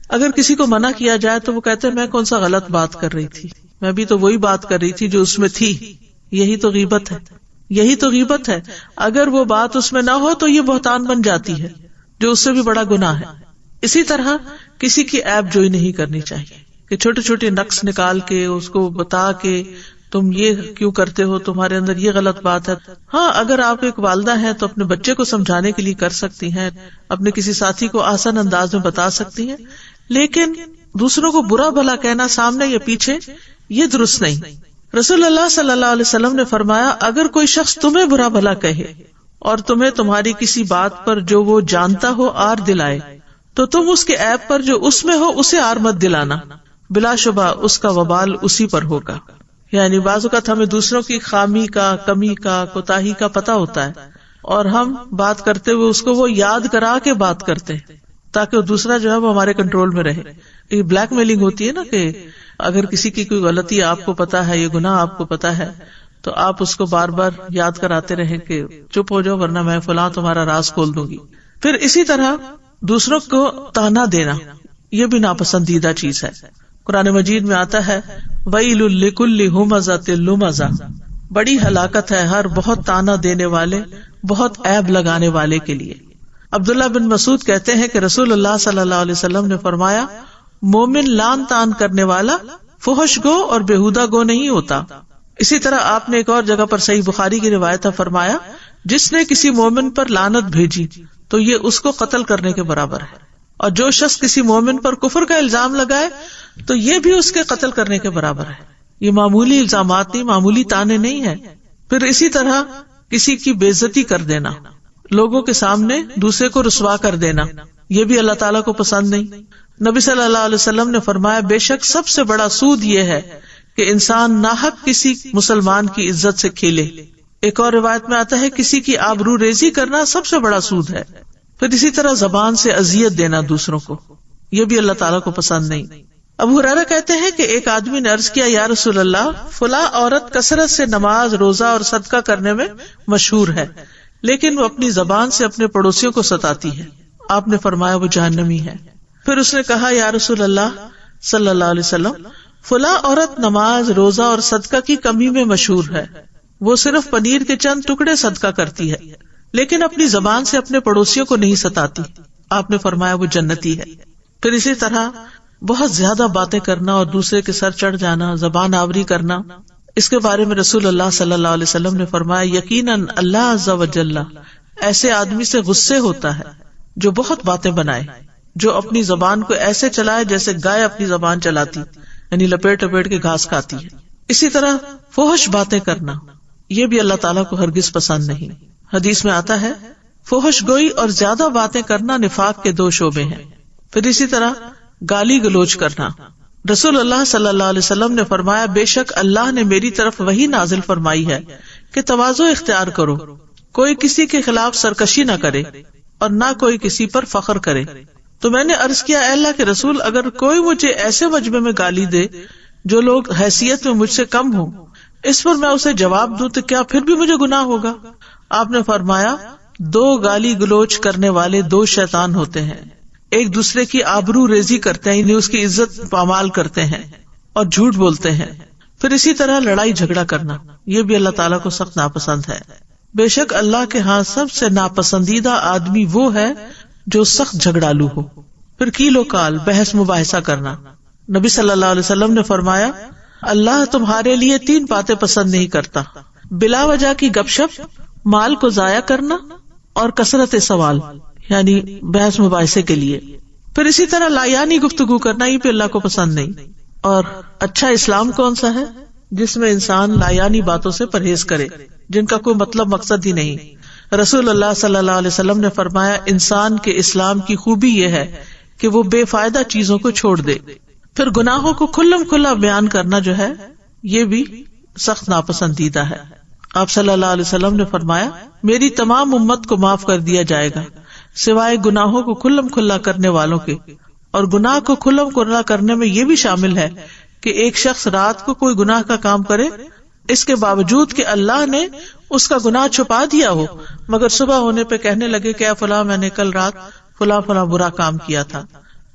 اگر کسی کو منع کیا جائے تو وہ کہتے ہیں میں کون سا غلط بات کر رہی تھی، میں بھی تو وہی بات کر رہی تھی جو اس میں تھی. یہی تو غیبت ہے. یہی تو غیبت ہے. اگر وہ بات اس میں نہ ہو تو یہ بہتان بن جاتی ہے جو اس سے بھی بڑا گناہ ہے. اسی طرح کسی کی عیب جوئی نہیں کرنی چاہیے کہ چھوٹے چھوٹے نقص نکال کے اس کو بتا کے تم یہ کیوں کرتے ہو, تمہارے اندر یہ غلط بات ہے. ہاں, اگر آپ ایک والدہ ہیں تو اپنے بچے کو سمجھانے کے لیے کر سکتی ہیں, اپنے کسی ساتھی کو آسان انداز میں بتا سکتی ہیں, لیکن دوسروں کو برا بھلا کہنا سامنے یا پیچھے یہ درست نہیں. رسول اللہ صلی اللہ علیہ وسلم نے فرمایا, اگر کوئی شخص تمہیں برا بھلا کہے اور تمہیں تمہاری کسی بات پر جو وہ جانتا ہو آر دلائے تو تم اس کے عیب پر جو اس میں ہو اسے آر مت دلانا, بلا شبہ اس کا وبال اسی پر ہوگا. یعنی بعض اوقات ہمیں دوسروں کی خامی کا, کمی کا, کوتاہی کا پتہ ہوتا ہے اور ہم بات کرتے ہوئے اس کو وہ یاد کرا کے بات کرتے ہیں تاکہ وہ دوسرا جو ہے وہ ہمارے کنٹرول میں رہے. یہ بلیک میلنگ ہوتی ہے نا کہ اگر کسی کی کوئی غلطی آپ کو پتا ہے, یہ گناہ آپ کو پتا ہے, تو آپ اس کو بار بار یاد کراتے رہیں کہ چپ ہو جاؤ ورنہ میں فلاں تمہارا راز کھول دوں گی. پھر اسی طرح دوسروں کو تانا دینا یہ بھی ناپسندیدہ چیز ہے. قرآن مجید میں آتا ہے وَيْلٌ لِكُلِّ هُمَزَةٍ لُمَزَةٍ, بڑی ہلاکت ہے ہر بہت تانا دینے والے, بہت عیب لگانے والے کے لیے. عبداللہ بن مسعود کہتے ہیں کہ رسول اللہ صلی اللہ علیہ وسلم نے فرمایا, مومن لان تان کرنے والا فحش گو اور بےہودہ گو نہیں ہوتا. اسی طرح آپ نے ایک اور جگہ پر صحیح بخاری کی روایت ہے فرمایا, جس نے کسی مومن پر لعنت بھیجی تو یہ اس کو قتل کرنے کے برابر ہے, اور جو شخص کسی مومن پر کفر کا الزام لگائے تو یہ بھی اس کے قتل کرنے کے برابر ہے. یہ معمولی الزامات نہیں, معمولی تانے نہیں ہے. پھر اسی طرح کسی کی بے عزتی کر دینا, لوگوں کے سامنے دوسرے کو رسوا کر دینا, یہ بھی اللہ تعالیٰ کو پسند نہیں. نبی صلی اللہ علیہ وسلم نے فرمایا, بے شک سب سے بڑا سود یہ ہے کہ انسان ناحق کسی مسلمان کی عزت سے کھیلے. ایک اور روایت میں آتا ہے کسی کی آبرو ریزی کرنا سب سے بڑا سود ہے. پھر اسی طرح زبان سے اذیت دینا دوسروں کو, یہ بھی اللہ تعالیٰ کو پسند نہیں. ابو ہریرہ کہتے ہیں کہ ایک آدمی نے عرض کیا, یا رسول اللہ, فلاں عورت کثرت سے نماز, روزہ اور صدقہ کرنے میں مشہور ہے, لیکن وہ اپنی زبان سے اپنے پڑوسیوں کو ستاتی ہے. آپ نے فرمایا وہ جہنمی ہے. پھر اس نے کہا, یا رسول اللہ صلی اللہ علیہ وسلم, فلاں عورت نماز, روزہ اور صدقہ کی کمی میں مشہور ہے, وہ صرف پنیر کے چند ٹکڑے صدقہ کرتی ہے لیکن اپنی زبان سے اپنے پڑوسیوں کو نہیں ستاتی. آپ نے فرمایا وہ جنتی ہے. پھر اسی طرح بہت زیادہ باتیں کرنا اور دوسرے کے سر چڑھ جانا, زبان آوری کرنا, اس کے بارے میں رسول اللہ صلی اللہ علیہ وسلم نے فرمایا, یقیناً اللہ عز و جل ایسے آدمی سے غصے ہوتا ہے جو بہت باتیں بنائے, جو اپنی زبان کو ایسے چلائے جیسے گائے اپنی زبان چلاتی, یعنی لپیٹ لپیٹ کے گھاس کھاتی ہے. اسی طرح فحش باتیں کرنا یہ بھی اللہ تعالیٰ کو ہرگز پسند نہیں. حدیث میں آتا ہے فحش گوئی اور زیادہ باتیں کرنا نفاق کے 2 شعبے ہیں. پھر اسی طرح گالی گلوچ کرنا. رسول اللہ صلی اللہ علیہ وسلم نے فرمایا, بے شک اللہ نے میری طرف وحی نازل فرمائی ہے کہ تواضع اختیار کرو, کوئی کسی کے خلاف سرکشی نہ کرے اور نہ کوئی کسی پر فخر کرے. تو میں نے عرض کیا, اے اللہ کے رسول, اگر کوئی مجھے ایسے مجمع میں گالی دے جو لوگ حیثیت میں مجھ سے کم ہوں, اس پر میں اسے جواب دوں تو کیا پھر بھی مجھے گناہ ہوگا؟ آپ نے فرمایا, 2 گالی گلوچ کرنے والے 2 شیطان ہوتے ہیں, ایک دوسرے کی آبرو ریزی کرتے ہیں, یعنی اس کی عزت پامال کرتے ہیں اور جھوٹ بولتے ہیں. پھر اسی طرح لڑائی جھگڑا کرنا یہ بھی اللہ تعالیٰ کو سخت ناپسند ہے. بے شک اللہ کے ہاں سب سے ناپسندیدہ آدمی وہ ہے جو سخت جھگڑالو ہو. پھر کیل و کال, بحث مباحثہ کرنا. نبی صلی اللہ علیہ وسلم نے فرمایا, اللہ تمہارے لیے 3 باتیں پسند نہیں کرتا, بلا وجہ کی گپ شپ, مال کو ضائع کرنا اور کثرت سوال, یعنی بحث مباحثے کے لیے. پھر اسی طرح لایانی گفتگو کرنا یہ بھی اللہ کو پسند نہیں. اور اچھا اسلام کون سا ہے جس میں انسان لایانی باتوں سے پرہیز کرے جن کا کوئی مطلب مقصد ہی نہیں. رسول اللہ صلی اللہ علیہ وسلم نے فرمایا, انسان کے اسلام کی خوبی یہ ہے کہ وہ بے فائدہ چیزوں کو چھوڑ دے. پھر گناہوں کو کھلم کھلا بیان کرنا جو ہے یہ بھی سخت ناپسندیدہ ہے. آپ صلی اللہ علیہ وسلم نے فرمایا, میری تمام امت کو معاف کر دیا جائے گا سوائے گناہوں کو کھلم کھلا کرنے والوں کے. اور گناہ کو کھلم کھلا کرنے میں یہ بھی شامل ہے کہ ایک شخص رات کو کوئی گناہ کا کام کرے, اس کے باوجود کہ اللہ نے اس کا گناہ چھپا دیا ہو, مگر صبح ہونے پہ کہنے لگے کہ اے فلاں, میں نے کل رات فلاں فلاں برا کام کیا تھا,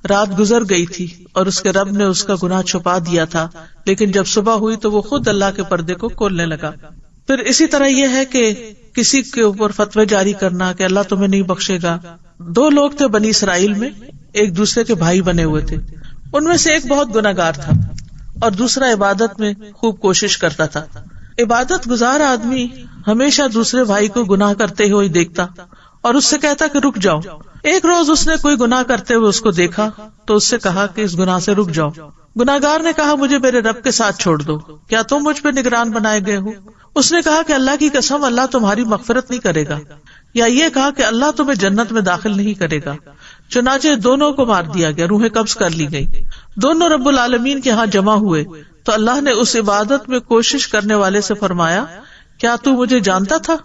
رات گزر گئی تھی اور اس کے رب نے اس کا گناہ چھپا دیا تھا, لیکن جب صبح ہوئی تو وہ خود اللہ کے پردے کو کھولنے لگا. پھر اسی طرح یہ ہے کہ کسی کے اوپر فتوی جاری کرنا کہ اللہ تمہیں نہیں بخشے گا. 2 لوگ تھے بنی اسرائیل میں، ایک دوسرے کے بھائی بنے ہوئے تھے. ان میں سے ایک بہت گناہگار تھا اور دوسرا عبادت میں خوب کوشش کرتا تھا. عبادت گزار آدمی ہمیشہ دوسرے بھائی کو گناہ کرتے ہوئے دیکھتا اور اس سے کہتا کہ رک جاؤ. ایک روز اس نے کوئی گناہ کرتے ہوئے اس کو دیکھا تو اس سے کہا کہ اس گناہ سے رک جاؤ. گناہگار نے کہا مجھے میرے رب کے ساتھ چھوڑ دو، کیا تم مجھ پہ نگران بنائے گئے ہو؟ اس نے کہا کہ اللہ کی قسم اللہ تمہاری مغفرت نہیں کرے گا، یا یہ کہا کہ اللہ تمہیں جنت میں داخل نہیں کرے گا. چنانچہ دونوں کو مار دیا گیا، روحیں قبض کر لی گئی. دونوں رب العالمین کے ہاں جمع ہوئے تو اللہ نے اس عبادت میں کوشش کرنے والے سے فرمایا کیا تو مجھے جانتا تھا؟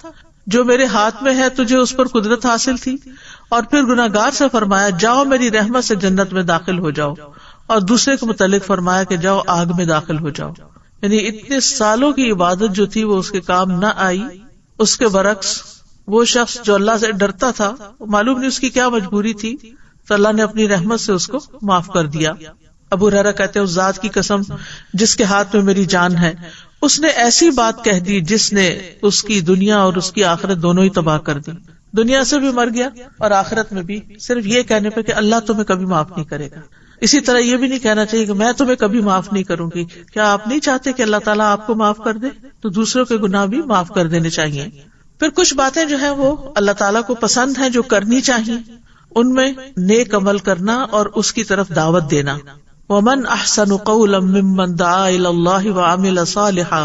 جو میرے ہاتھ میں ہے تجھے اس پر قدرت حاصل تھی. اور پھر گناہگار سے فرمایا جاؤ میری رحمت سے جنت میں داخل ہو جاؤ. اور دوسرے کے متعلق فرمایا کہ جاؤ آگ میں داخل ہو جاؤ. یعنی اتنے سالوں کی عبادت جو تھی وہ اس کے کام نہ آئی. اس کے برعکس وہ شخص جو اللہ سے ڈرتا تھا، معلوم نہیں اس کی کیا مجبوری تھی، تو اللہ نے اپنی رحمت سے اس کو معاف کر دیا. ابو ہریرہ کہتے ہیں اس ذات کی قسم جس کے ہاتھ میں میری جان ہے، اس نے ایسی بات کہہ دی جس نے اس کی دنیا اور اس کی آخرت دونوں ہی تباہ کر دی. دنیا سے بھی مر گیا اور آخرت میں بھی، صرف یہ کہنے پہ کہ اللہ تمہیں کبھی معاف نہیں کرے گا. اسی طرح یہ بھی نہیں کہنا چاہیے کہ میں تمہیں کبھی معاف نہیں کروں گی. کیا آپ نہیں چاہتے کہ اللہ تعالیٰ آپ کو معاف کر دے؟ تو دوسروں کے گناہ بھی معاف کر دینے چاہیے. پھر کچھ باتیں جو ہیں وہ اللہ تعالیٰ کو پسند ہیں جو کرنی چاہیے، ان میں نیک عمل کرنا اور اس کی طرف دعوت دینا. وَمَنْ أَحْسَنُ قَوْلًا مِّمَّنْ دَعَا إِلَى اللَّهِ وَعَمِلَ صَالِحًا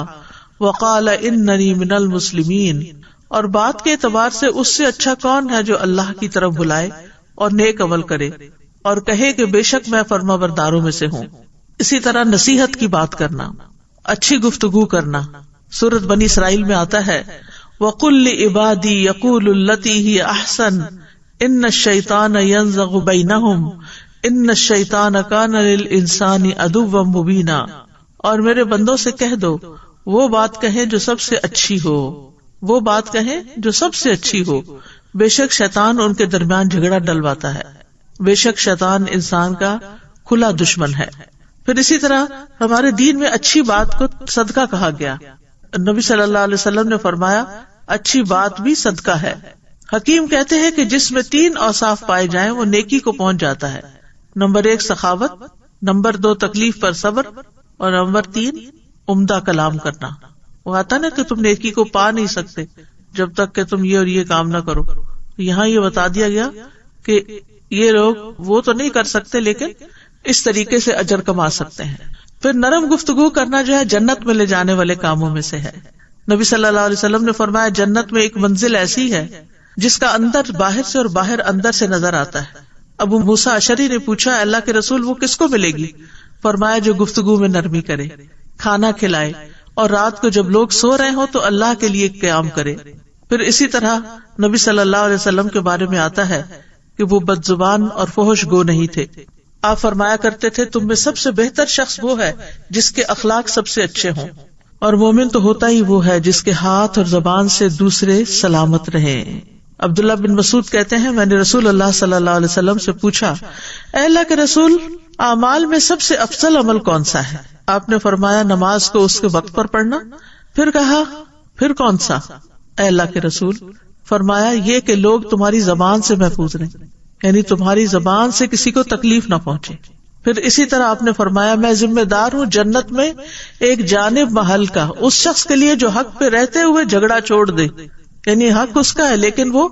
وَقَالَ إِنَّنِي مِنَ الْمُسْلِمِينَ. اور بات کے اعتبار سے اس سے اچھا کون ہے جو اللہ کی طرف بلائے اور نیک عمل کرے اور کہے کہ بے شک میں فرما برداروں میں سے ہوں. اسی طرح نصیحت کی بات کرنا، اچھی گفتگو کرنا. سورۃ بنی اسرائیل میں آتا ہے وَقُلْ لِعِبَادِي يَقُولُوا الَّتِي هِيَ أَحْسَنُ إِنَّ الشَّيْطَانَ يَنزَغُ بَيْنَهُمْ إِنَّ الشَّيْطَانَ كَانَ لِلْإِنسَانِ عَدُوًّا مُبِينًا. اور میرے بندوں سے کہہ دو وہ بات کہیں جو سب سے اچھی ہو، وہ بات کہیں جو سب سے اچھی ہو، بے شک شیطان ان کے درمیان جھگڑا ڈلواتا ہے. بے شک شیطان انسان کا کھلا دشمن ہے. پھر اسی طرح ہمارے دین میں اچھی بات کو صدقہ کہا گیا. نبی صلی اللہ علیہ وسلم نے فرمایا اچھی بات بھی صدقہ ہے. حکیم کہتے ہیں کہ جس میں 3 اوصاف پائے جائیں وہ نیکی کو پہنچ جاتا ہے. نمبر 1 سخاوت، نمبر 2 تکلیف پر صبر، اور نمبر 3 عمدہ کلام کرنا. وہ آتا نا کہ تم نیکی کو پا نہیں سکتے جب تک کہ تم یہ اور یہ کام نہ کرو. یہاں یہ بتا دیا گیا کہ یہ لوگ وہ تو نہیں کر سکتے لیکن اس طریقے سے اجر کما سکتے ہیں. پھر نرم گفتگو کرنا جو ہے جنت میں لے جانے والے کاموں میں سے ہے. نبی صلی اللہ علیہ وسلم نے فرمایا جنت میں ایک منزل ایسی ہے جس کا اندر باہر سے اور باہر اندر سے نظر آتا ہے. ابو موسیٰ اشعری نے پوچھا اللہ کے رسول وہ کس کو ملے گی؟ فرمایا جو گفتگو میں نرمی کرے، کھانا کھلائے، اور رات کو جب لوگ سو رہے ہوں تو اللہ کے لیے قیام کرے. پھر اسی طرح نبی صلی اللہ علیہ وسلم کے بارے میں آتا ہے کہ وہ بد زبان اور فحش گو نہیں تھے. آپ فرمایا کرتے تھے تم میں سب سے بہتر شخص وہ ہے جس کے اخلاق سب سے اچھے ہوں، اور مومن تو ہوتا ہی وہ ہے جس کے ہاتھ اور زبان سے دوسرے سلامت رہیں. عبداللہ بن مسعود کہتے ہیں میں نے رسول اللہ صلی اللہ علیہ وسلم سے پوچھا اے اللہ کے رسول اعمال میں سب سے افضل عمل کون سا ہے؟ آپ نے فرمایا نماز کو اس کے وقت پر پڑھنا. پھر کہا پھر کون سا اے اللہ کے رسول؟ فرمایا یہ کہ لوگ تمہاری زبان سے محفوظ رہیں، یعنی تمہاری زبان سے کسی کو تکلیف نہ پہنچے. پھر اسی طرح آپ نے فرمایا میں ذمہ دار ہوں جنت میں ایک جانب محل کا اس شخص کے لیے جو حق پہ رہتے ہوئے جھگڑا چھوڑ دے، یعنی حق اس کا ہے لیکن وہ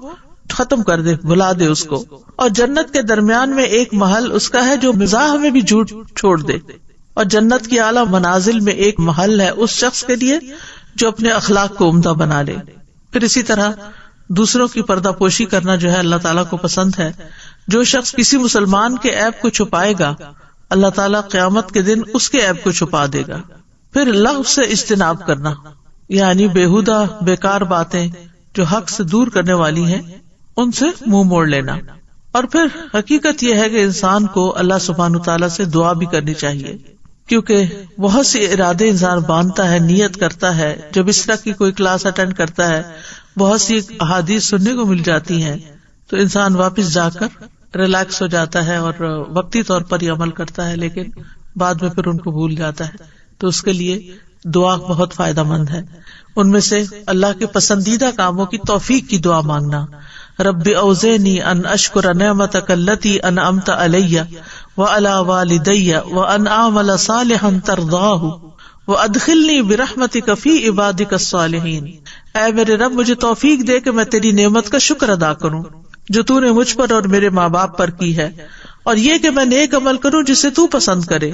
ختم کر دے، بھلا دے اس کو. اور جنت کے درمیان میں ایک محل اس کا ہے جو مزاح میں بھی جھوٹ چھوڑ دے. اور جنت کی اعلیٰ منازل میں ایک محل ہے اس شخص کے لیے جو اپنے اخلاق کو عمدہ بنا لے. پھر اسی طرح دوسروں کی پردہ پوشی کرنا جو ہے اللہ تعالیٰ کو پسند ہے. جو شخص کسی مسلمان کے عیب کو چھپائے گا اللہ تعالیٰ قیامت کے دن اس کے عیب کو چھپا دے گا. پھر لغو سے اجتناب کرنا، یعنی بیہودہ بیکار باتیں جو حق سے دور کرنے والی ہیں ان سے منہ موڑ لینا. اور پھر حقیقت یہ ہے کہ انسان کو اللہ سبحانہ تعالیٰ سے دعا بھی کرنی چاہیے، کیونکہ بہت سے ارادے انسان باندھتا ہے، نیت کرتا ہے. جب اس طرح کی کوئی کلاس اٹینڈ کرتا ہے بہت سی احادیث سننے کو مل جاتی ہیں تو انسان واپس جا کر ریلیکس ہو جاتا ہے اور وقتی طور پر ہی عمل کرتا ہے، لیکن بعد میں پھر ان کو بھول جاتا ہے. تو اس کے لیے دعا بہت فائدہ مند ہے. ان میں سے اللہ کے پسندیدہ کاموں کی توفیق کی دعا مانگنا. رب اوزعنی ان اشکر نعمتک التی انعمت علی وعلی والدی وان اعمل صالحا ترضاہ وادخلنی برحمتک فی عبادک الصالحین. اے میرے رب مجھے توفیق دے کہ میں تیری نعمت کا شکر ادا کروں جو تو نے مجھ پر اور میرے ماں باپ پر کی ہے، اور یہ کہ میں نیک عمل کروں جسے تو پسند کرے،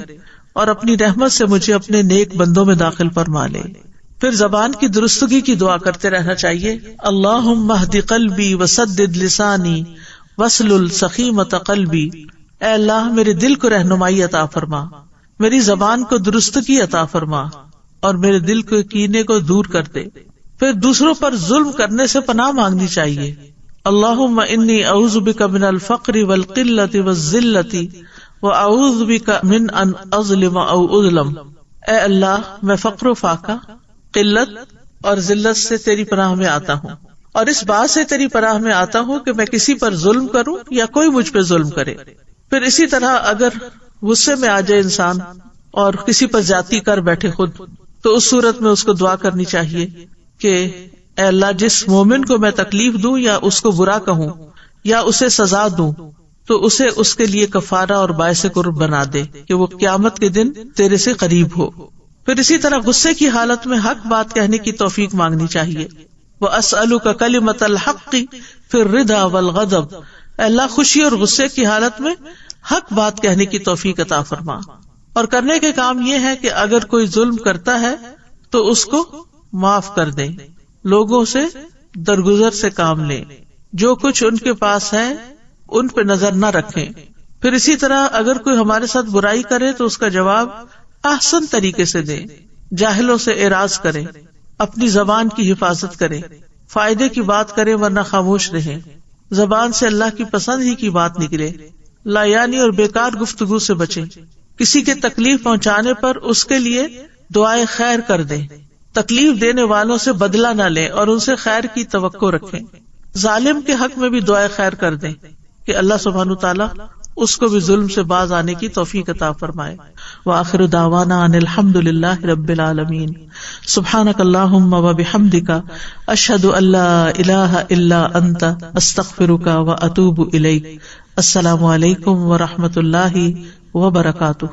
اور اپنی رحمت سے مجھے اپنے نیک بندوں میں داخل فرما لے. پھر زبان کی درستگی کی دعا کرتے رہنا چاہیے. اللہم اہد قلبی وسدد لسانی واسلل سخیمۃ قلبی. اے اللہ میرے دل کو رہنمائی عطا فرما، میری زبان کو درستگی عطا فرما، اور میرے دل کے کینے کو دور کر دے. پھر دوسروں پر ظلم کرنے سے پناہ مانگنی چاہیے. اللہم انی اعوذ بک من الفقر والقلۃ والذلۃ واعوذ بک من ان اظلم او اظلم. اے اللہ میں فقر و فاقہ، قلت اور ذلت سے تیری پناہ میں آتا ہوں، اور اس بات سے تیری پناہ میں آتا ہوں کہ میں کسی پر ظلم کروں یا کوئی مجھ پہ ظلم کرے. پھر اسی طرح اگر غصے میں آ جائے انسان اور کسی پر زیادتی کر بیٹھے خود، تو اس صورت میں اس کو دعا کرنی چاہیے کہ اے اللہ جس مومن کو میں تکلیف دوں یا اس کو برا کہوں یا اسے سزا دوں تو اسے اس کے لیے کفارہ اور باعث قرب بنا دے کہ وہ قیامت کے دن تیرے سے قریب ہو. پھر اسی طرح غصے کی حالت میں حق بات کہنے کی توفیق مانگنی چاہیے. وَأَسْأَلُكَ كَلِمَةَ الْحَقِّ فِي الرِّضَا وَالْغَضَبِ. اے اللہ خوشی اور غصے کی حالت میں حق بات کہنے کی توفیق عطا فرما. اور کرنے کے کام یہ ہے کہ اگر کوئی ظلم کرتا ہے تو اس کو معاف کر دیں، لوگوں سے درگزر سے کام لیں، جو کچھ ان کے پاس ہے ان پہ نظر نہ رکھیں. پھر اسی طرح اگر کوئی ہمارے ساتھ برائی کرے تو اس کا جواب احسن طریقے سے دیں، جاہلوں سے اعراض کریں، اپنی زبان کی حفاظت کریں، فائدے کی بات کریں ورنہ خاموش رہیں، زبان سے اللہ کی پسند ہی کی بات نکلے، لایانی اور بیکار گفتگو سے بچیں. کسی کے تکلیف پہنچانے پر اس کے لیے دعائے خیر کر دیں، تکلیف دینے والوں سے بدلہ نہ لیں اور ان سے خیر کی توقع رکھیں. ظالم کے حق میں بھی دعائے خیر کر دیں کہ اللہ سبحانہ تعالیٰ اس کو بھی ظلم سے باز آنے کی توفیق عطا فرمائے. وآخر دعوانا ان الحمد للہ رب العالمین. سبحانک اللہم وبحمدک اشہد ان لا الہ الا انت استغفرک واتوب الیک. السلام علیکم ورحمۃ اللہ وبرکاتہ.